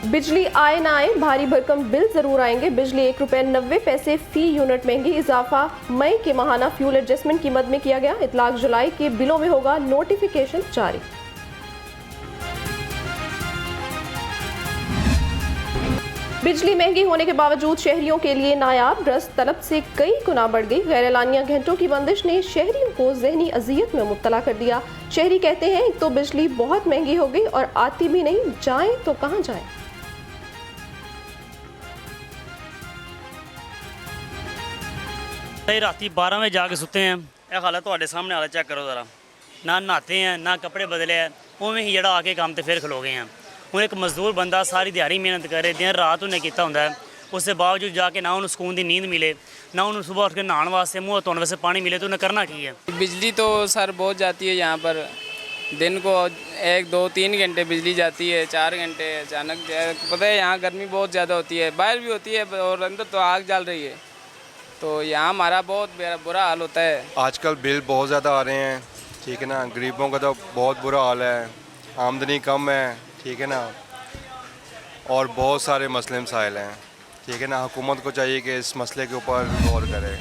बिजली आए ना आए, भारी भरकम बिल जरूर आएंगे। बिजली ₹1.90 फी यूनिट महंगी। इजाफा मई के माहाना फ्यूल एडजस्टमेंट कीमत में किया गया। इतलाक जुलाई के बिलों में होगा नोटिफिकेशन जारी। बिजली महंगी होने के बावजूद शहरियों के लिए नायाब। रस तलब से कई गुना बढ़ गई। गैर एलानिया घंटों की बंदिश ने शहरियों को जहनी अजियत में मुब्तला कर दिया। शहरी कहते हैं एक तो बिजली बहुत महंगी हो गई और आती भी नहीं, जाएं तो कहां जाएं। राती 12 बजे जाके सुते हैं। यह हालत ਤੁਹਾਡੇ सामने हालत चेक करो ज़रा। ना नहाते हैं ना कपड़े बदले हैं, उवें ही जड़ा आके काम ते फिर खलो गए हैं। हूँ एक मजदूर बंदा सारी दिहाड़ी मेहनत करे, दिन रात उन्हें किया होंगे, उसके बावजूद जाके ना उन्हें सुकून की नींद मिले, ना उन्हें सुबह उठ के नहाने वास्ते मुँह धोने वास्ते पानी मिले, तो उन्हें करना की है। बिजली तो सर बहुत जाती है यहाँ पर। दिन को 1, 2, 3 घंटे बिजली जाती है, 4 घंटे अचानक। पता है यहाँ गर्मी बहुत ज़्यादा होती है, बाहर भी होती है और अंदर तो आग जल रही है, तो यहाँ हमारा बहुत बुरा हाल होता है। आजकल बिल बहुत ज़्यादा आ रहे हैं, ठीक है ना। गरीबों का तो बहुत बुरा हाल है, आमदनी कम है, ठीक है ना, और बहुत सारे मसले मसाइल हैं, ठीक है ना। हुकूमत को चाहिए कि इस मसले के ऊपर गौर करे।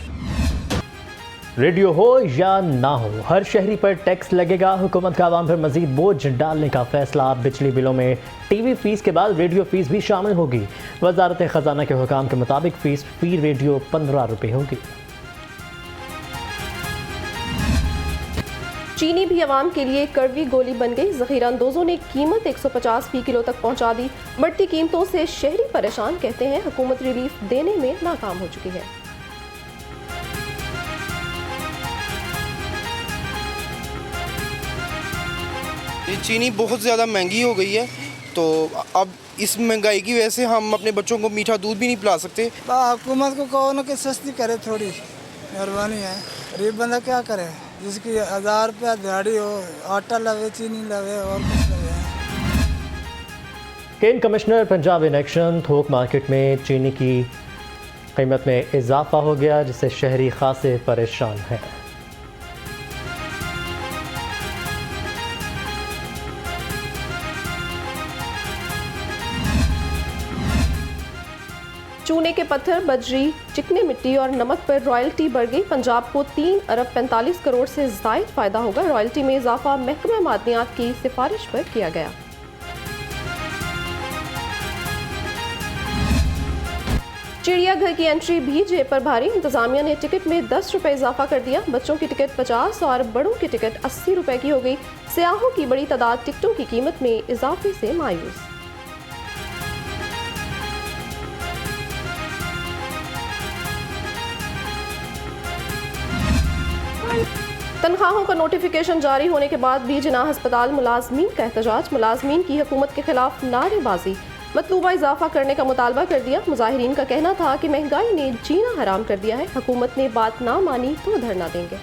रेडियो हो या ना हो, हर शहरी पर टैक्स लगेगा। हुकूमत का आवाम पर मजीद बोझ डालने का फैसला। बिजली बिलों में टीवी फीस के बाद रेडियो फीस भी शामिल होगी। वजारत ख़जाना के हुकाम के मुताबिक फीस फी रेडियो ₹15 होगी। चीनी भी आवाम के लिए कड़वी गोली बन गई। ज़ख़ीरा अंदोज़ों ने कीमत 150 फी किलो तक पहुंचा दी। बढ़ती कीमतों से शहरी परेशान, कहते हैं हुकूमत रिलीफ देने में नाकाम हो चुकी है। ये चीनी बहुत ज़्यादा महंगी हो गई है, तो अब इस महंगाई की वजह से हम अपने बच्चों को मीठा दूध भी नहीं पिला सकते। हुकूमत को कहो ना कि सस्ती करे, थोड़ी मेहरबानी है। गरीब बंदा क्या करे, जिसकी 1000 रुपया दिहाड़ी हो, आटा लगे, चीनी लगे और कुछ लगे। केन कमिश्नर पंजाब इलेक्शन। थोक मार्केट में चीनी की कीमत में इजाफा हो गया, जिससे शहरी खासे परेशान हैं। चूने के पत्थर, बजरी, चिकनी मिट्टी और नमक पर रॉयल्टी बढ़ गई। पंजाब को 3 अरब 45 करोड़ से ज़ायद फ़ायदा होगा। रॉयल्टी में इजाफा महकमा मादनियात की सिफारिश पर किया गया। चिड़ियाघर की एंट्री भी जेब पर भारी। इंतजामिया ने टिकट में ₹10 इजाफा कर दिया। बच्चों की टिकट 50 और बड़ों की टिकट ₹80 की हो गई। सयाहों की बड़ी तादाद टिकटों की कीमत में इजाफे से मायूस। तनख्वाहों का नोटिफिकेशन जारी होने के बाद भी जिना अस्पताल मुलाजमीन का एहतजाज। मुलाजमीन की हुकूमत के खिलाफ नारेबाजी। मतलूबा इजाफा करने का मुतालबा कर दिया। मुजाहिरीन का कहना था कि महंगाई ने जीना हराम कर दिया है, हुकूमत ने बात ना मानी तो धरना देंगे।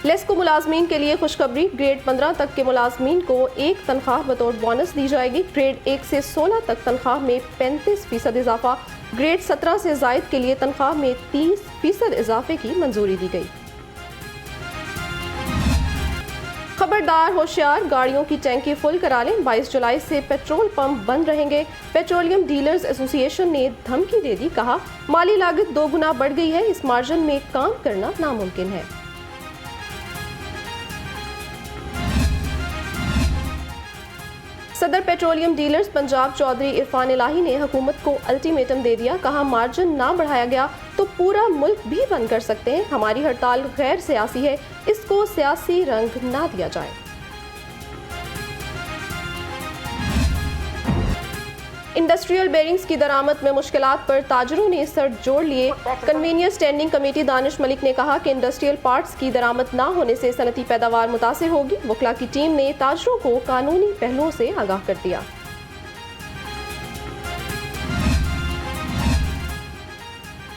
लेस्को मुलाजमीन के लिए खुशखबरी। ग्रेड 15 तक के मुलाजमीन को एक तनख्वाह बतौर बोनस दी जाएगी। ग्रेड 1 से 16 तक तनख्वाह में 35% इजाफा। ग्रेड 17 से जायद के लिए तनख्वाह में 30% इजाफे की मंजूरी दी गई। खबरदार होशियार, गाड़ियों की टैंकी फुल करा लें। 22 जुलाई से पेट्रोल पंप बंद रहेंगे। पेट्रोलियम डीलर्स एसोसिएशन ने धमकी दे दी। कहा माली लागत 2 गुना बढ़ गई है, इस मार्जिन में काम करना नामुमकिन है। सदर पेट्रोलियम डीलर्स पंजाब चौधरी इरफान इलाही ने हुकूमत को अल्टीमेटम दे दिया। कहा मार्जिन ना बढ़ाया गया तो पूरा मुल्क भी बंद कर सकते हैं। हमारी हड़ताल गैर सियासी है, इसको सियासी रंग ना दिया जाए। इंडस्ट्रियल बेरिंग्स की दरामद में मुश्किलात पर ताजरों ने सर जोड़ लिए। Convenience standing committee Danish Malik ने कहा कि इंडस्ट्रियल पार्ट्स की दरामद ना होने से सनती पैदावार मुतासिर होगी। वकला की टीम ने ताजरों को कानूनी पहलुओं से आगाह कर दिया।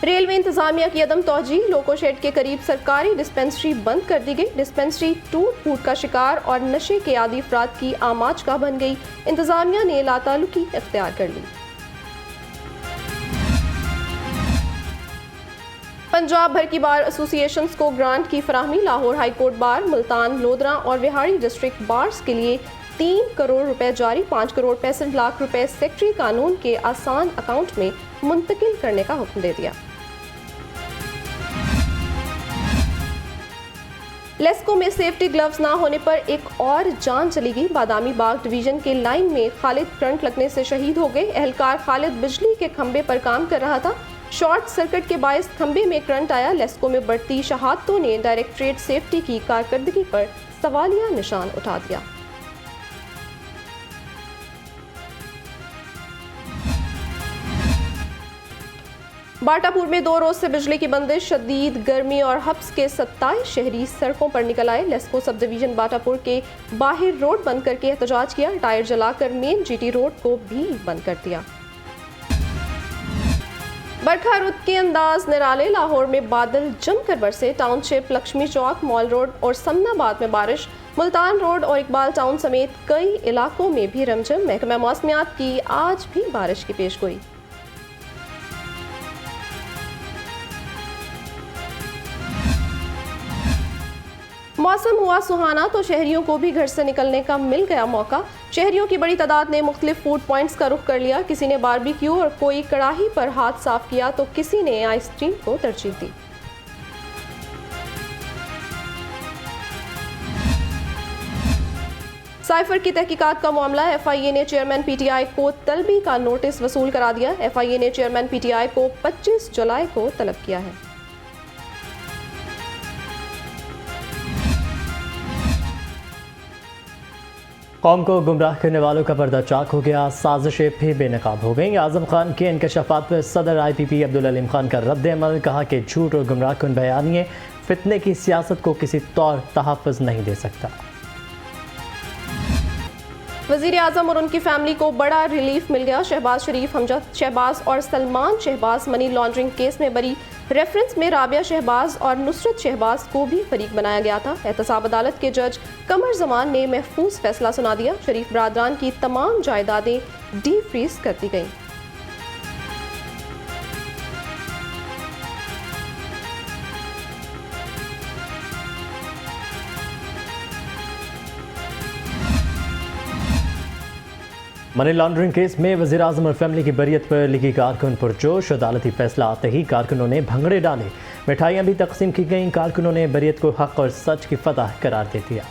रेलवे इंतजामिया की अदम तौजी। लोको शेड के करीब सरकारी डिस्पेंसरी बंद कर दी गई। डिस्पेंसरी टूट फूट का शिकार और नशे के आदी अफराद की आमाज का बन गई। इंतजामिया ने लातालुकी इख्तियार कर ली। पंजाब भर की बार एसोसिएशंस को ग्रांट की फराहमी। Lahore high court bar, Multan, lodhra और विहाड़ी डिस्ट्रिक्ट बार्स के लिए 3 करोड़ रुपए जारी। 5 करोड़ 65 लाख रुपए सेक्रेटरी कानून के आसान अकाउंट में मुंतकिल करने का हुक्म दे दिया। लेस्को में सेफ्टी ग्लव्स ना होने पर एक और जान चली गई। बादामी बाग डिवीजन के लाइन में खालिद करंट लगने से शहीद हो गए। एहलकार खालिद बिजली के खंबे पर काम कर रहा था। शॉर्ट सर्किट के बायस खंबे में करंट आया। लेस्को में बढ़ती शहादतों ने डायरेक्टरेट सेफ्टी की कारकर्दगी पर सवालिया निशान उठा दिया। बाटापुर में 2 रोज से बिजली की बंदिश, शदीद गर्मी और हब्स के 27 शहरी सड़कों पर निकल आए। लेस्को सब डिवीजन बाटापुर के बाहर रोड बंद करके एहतजाज किया। टायर जलाकर मेन जीटी रोड को भी बंद कर दिया। बरखा रुत के अंदाज निराले। लाहौर में बादल जमकर बरसे। टाउनशिप, लक्ष्मी चौक, मॉल रोड और समनाबाद में बारिश। मुल्तान रोड और इकबाल टाउन समेत कई इलाकों में भी रमझम। महकमा मौसमियात की आज भी बारिश की पेशगोई। मौसम हुआ सुहाना तो शहरियों को भी घर से निकलने का मिल गया मौका। शहरियों की बड़ी तादाद ने मुख्तलिफ फूड पॉइंट्स का रुख कर लिया। किसी ने बारबेक्यू और कोई कड़ाही पर हाथ साफ किया तो किसी ने आइसक्रीम को तरजीह दी। साइफर की तहकीकात का मामला। FIA ने चेयरमैन PTI को तलबी का नोटिस वसूल करा दिया। FIA ने चेयरमैन PTI को 25 जुलाई को तलब किया है। कौम को गुमराह करने वालों का पर्दा चाक हो गया। साजिशें फिर बेनकाब हो गईं। आजम खान के इंकशाफात पर सदर IPP अब्दुल अलीम खान का रद्द अमल। कहा कि झूठ और गुमराह कुन बयानिए फितने की सियासत को किसी तौर तहफ़्फ़ुज़ नहीं दे सकता। वज़ीर आज़म और उनकी फैमिली को बड़ा रिलीफ मिल गया। शहबाज शरीफ, हमजा शहबाज और Salman Shahbaz money laundering case में बरी। रेफरेंस में राबिया शहबाज और नुसरत शहबाज को भी फरीक बनाया गया था। एहतसाब अदालत के जज कमर जमान ने महफूज फैसला सुना दिया। शरीफ बरादरान की तमाम जायदादें डी फ्रीज कर दी गईं। मनी लॉन्ड्रिंग केस में वज़ीर आज़म और फैमिली की बरियत पर लिखी कारकुन पुरजोश। अदालती फैसला आते ही कारकुनों ने भंगड़े डाले। मिठाइयाँ भी तकसीम की गईं। कारकुनों ने बरियत को हक और सच की फतह करार दे दिया।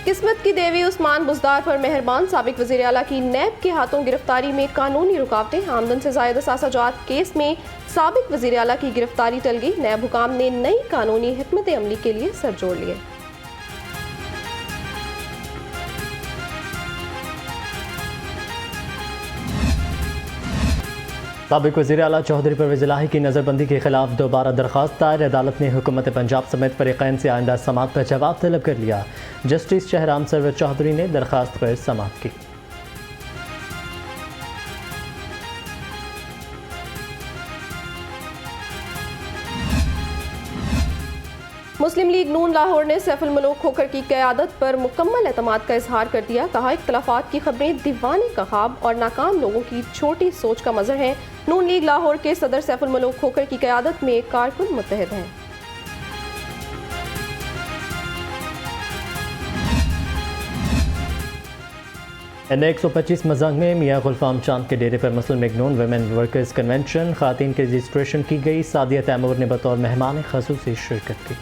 किस्मत की देवी उस्मान बुज़दार पर मेहरबान। साबिक वज़ीर आला की नैब के हाथों गिरफ्तारी में कानूनी रुकावटें। आमदन से ज़ायद असासाजात केस में साबिक वज़ीर आला की गिरफ्तारी टल गई। नैब हुकाम ने नई कानूनी हिकमत अमली के लिए सर जोड़ लिए। साबिक वज़ीर आला चौधरी परवेज़ इलाही की नज़रबंदी के खिलाफ दोबारा दरख्वास्त दायर। अदालत ने हुकूमत पंजाब समेत फरीक़ैन से आइंदा समाअत पर जवाब तलब कर लिया। जस्टिस शहराम सरवर चौधरी ने दरख्वास्त पर समाअत की। मुस्लिम लीग नून लाहौर ने सैफुल मलूक खोखर की क़यादत पर मुकम्मल एतमाद का इजहार कर दिया। कहा, इख्तलाफात की खबरें दीवाने का ख्वाब और नाकाम लोगों की छोटी सोच का मज़हर हैं। नून लीग लाहौर के सदर सैफुल मलूक खोखर की क़यादत में कारकुन मुत्तहिद हैं। N125 मजाक में मियाँ गुलफाम चांद के डेरे पर मुस्लिम लीग नून वुमेन वर्कर्स कन्वेंशन खातन की रजिस्ट्रेशन की गई। सादिया तैमूर ने बतौर मेहमान ख़ुसूसी शिरकत की।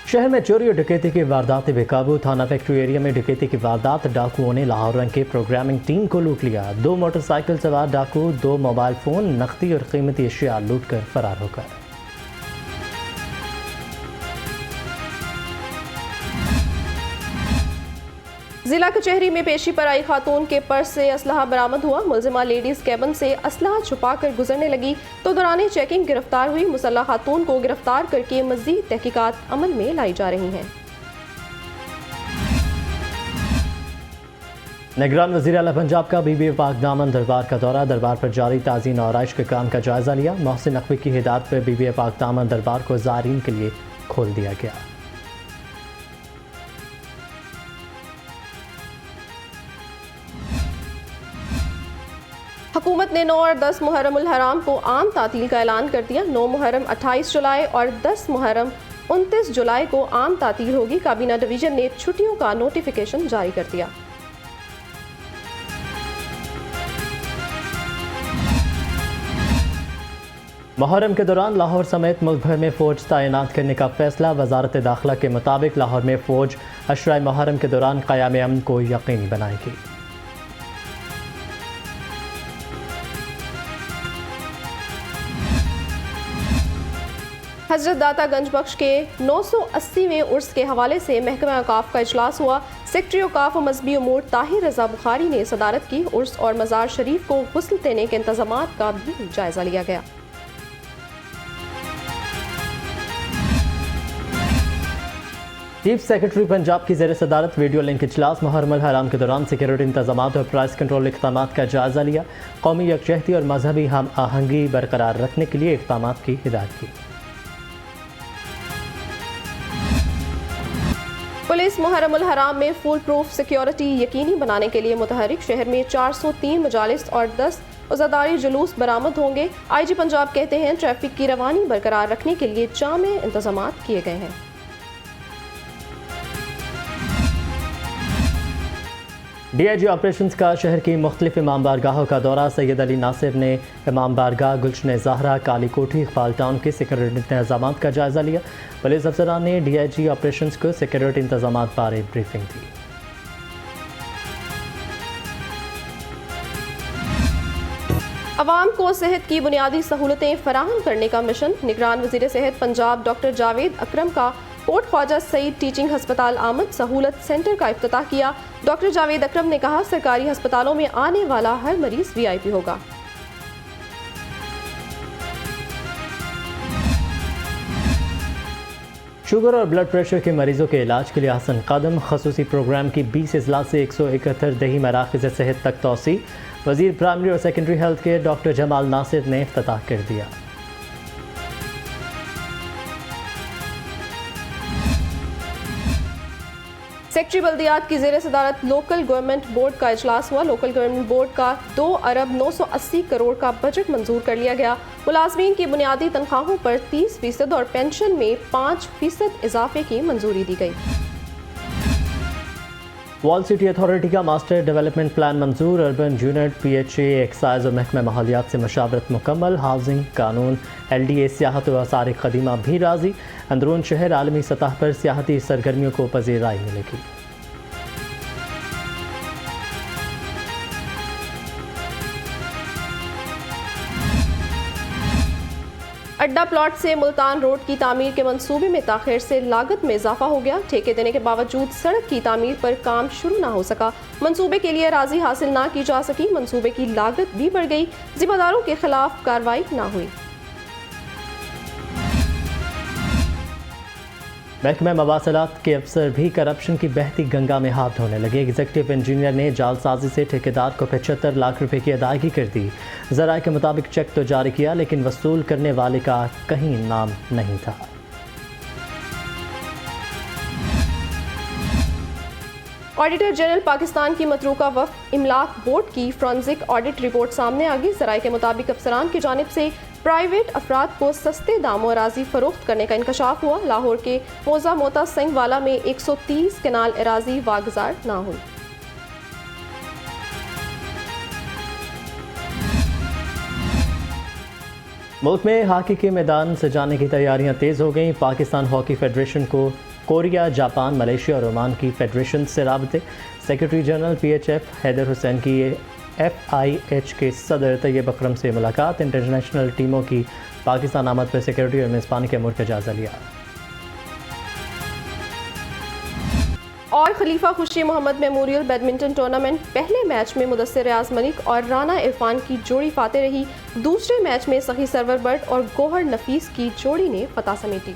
शहर में चोरी और डकैती की वारदातें बेकाबू। थाना फैक्ट्री एरिया में डकैती की वारदात। डाकुओं ने लाहौर रंग के प्रोग्रामिंग टीम को लूट लिया। 2 मोटरसाइकिल सवार डाकू 2 मोबाइल फ़ोन, नकदी और कीमती अशिया लूट कर फरार हो गए। जिला कचहरी में पेशी पर आई खातून के पर्स से असलहा बरामद हुआ। मुलजिमा लेडीज कैबिन से असलहा छुपाकर गुजरने लगी तो दौरान चेकिंग गिरफ्तार हुई। मुसल्लह खातून को गिरफ्तार करके मजीद तहकीकात अमल में लाई जा रही हैं। निगरान वज़ीर आला पंजाब का बीबी पाक दामन दरबार का दौरा। दरबार पर जारी ताज़ीन और आराइश के काम का जायजा लिया। मोहसिन नकवी की हिदायत पर बीबी पाक दामन दरबार को ज़ायरीन के लिए खोल दिया गया। हुकूमत ने 9 और 10 मुहर्रम उल हराम को आम तातील का ऐलान कर दिया। 9 मुहर्रम 28 जुलाई और 10 मुहर्रम 29 जुलाई को आम तातील होगी। काबीना डिवीजन ने छुट्टियों का नोटिफिकेशन जारी कर दिया। मुहर्रम के दौरान लाहौर समेत मुल्क भर में फ़ौज तैनात करने का फैसला। वजारत दाखिला के मुताबिक लाहौर में फ़ौज अशराए मुहर्रम के दौरान क़याम अमन को यकीनी बनाएगी। हजरत दाता गंज बख्श के 980वें उर्स के हवाले से महकमा औकाफ का इजलास हुआ। सेक्रेटरी औकाफ व मजहबी उमूर ताहिर रजा बुखारी ने सदारत की। उर्स और मज़ार शरीफ को गुस्ल देने के इंतजामात का भी जायजा लिया गया। चीफ सेक्रेटरी पंजाब की ज़ेर सदारत वीडियो लिंक इजलास मुहर्रम उल हराम के दौरान सिक्योरिटी इंतजामात और प्राइस कंट्रोल इक़दाम का जायजा लिया। कौमी यकजहती और मजहबी हम आहंगी बरकरार रखने के लिए इक़दाम की हिदायत की। पुलिस मुहर्रम उल हराम में फुल प्रूफ सिक्योरिटी यकीनी बनाने के लिए मुतहरिक। शहर में 403 मजालिस और 10 उज़ादारी जुलूस बरामद होंगे। IG पंजाब कहते हैं ट्रैफिक की रवानी बरकरार रखने के लिए जामे इंतजामात किए गए हैं। DIG ऑपरेशंस का शहर की मुख्तलिफ इमाम बारगाहों का दौरा। सैयद अली नासिर ने इमाम बारगाह, गुलशन ज़हरा, काली कोठी, इकबाल टाउन के सिक्योरिटी इंतजामात का जायजा लिया। पुलिस अफसरान ने DIG ऑपरेशंस को सिक्योरिटी इंतजामात बारे ब्रीफिंग दी। अवाम को सेहत की बुनियादी सहूलतें फराहम करने का मिशन। निगरान वज़ीर सेहत पंजाब डॉक्टर जावेद अकरम का कोट ख्वाजा सईद टीचिंग हस्पताल आमद सहूलत सेंटर का इफ्तिताह किया। डॉक्टर जावेद अकरम ने कहा सरकारी हस्पतालों में आने वाला हर मरीज VIP होगा। शुगर और ब्लड प्रेशर के मरीजों के इलाज के लिए हसन कदम। खसूसी प्रोग्राम की 20 अजला से 171 दही मराकज़ सेहत तक तोसी। वज़ीर प्राइमरी और सेकेंडरी हेल्थ के डॉक्टर जमाल नासिर ने इफ्तिताह कर दिया। सेक्रेटरी बल्दियात की ज़ेर सदारत लोकल गवर्नमेंट बोर्ड का इजलास हुआ। लोकल गवर्नमेंट बोर्ड का 2 अरब 980 करोड़ का बजट मंजूर कर लिया गया। मुलाजमीन की बुनियादी तनख्वाहों पर 30% और पेंशन में 5% इजाफे की मंजूरी दी गई। वॉल सिटी अथॉरिटी का मास्टर डेवलपमेंट प्लान मंजूर। अर्बन यूनिट, PHA, एक्साइज और महकमा माहौलियात से मशावरत मुकम्मल। हाउसिंग कानून, LDA, सियाहत व आसार कदीमा भी राजी। अंदरून शहर आलमी सतह पर सियाहती सरगर्मियों को पजीराई मिलेगी। अड्डा प्लॉट से मुल्तान रोड की तामीर के मंसूबे में ताखिर से लागत में इजाफा हो गया। ठेके देने के बावजूद सड़क की तामीर पर काम शुरू ना हो सका। मंसूबे के लिए राजी हासिल ना की जा सकी। मंसूबे की लागत भी बढ़ गई। जिम्मेदारों के खिलाफ कार्रवाई ना हुई। महकमा मवासलात के अफसर भी करप्शन की बहती गंगा में हाथ धोने लगे। एग्जीक्यूटिव इंजीनियर ने जालसाजी से ठेकेदार को 75 लाख रुपए की अदायगी कर दी। ज़राए के मुताबिक चेक तो जारी किया लेकिन वसूल करने वाले का कहीं नाम नहीं था। ऑडिटर जनरल पाकिस्तान की मतरूका वफ़द इमलाक बोर्ड की फोरेंसिक ऑडिट रिपोर्ट सामने आ गई। ज़राए के मुताबिक अफसरान की जानिब से प्राइवेट अफराद को सस्ते दामों अराजी फरोख्त करने का इंकशाफ हुआ। लाहौर के मोजा मोता सिंह वाला में 130 कनाल अराजी वागजार ना हुई। मुल्क में हॉकी के मैदान सजाने की तैयारियां तेज़ हो गईं। पाकिस्तान हॉकी फेडरेशन को कोरिया, जापान, मलेशिया और ओमान की फेडरेशन से राबते। Secretary general PHF Haidar Hussain की FIH के सदर तैयब अकरम से मुलाकात। इंटरनेशनल टीमों की पाकिस्तान आमद पर सेक्रेटरी और मेज़बान के अमूर का जायजा लिया। और Khalifa Khurshid Mohammad memorial badminton tournament पहले मैच में मुदस्सिर रियाज मलिक और राना इरफान की जोड़ी फाते रही। दूसरे मैच में सही सरवर बट और गोहर नफीस की जोड़ी ने फतह समेटी।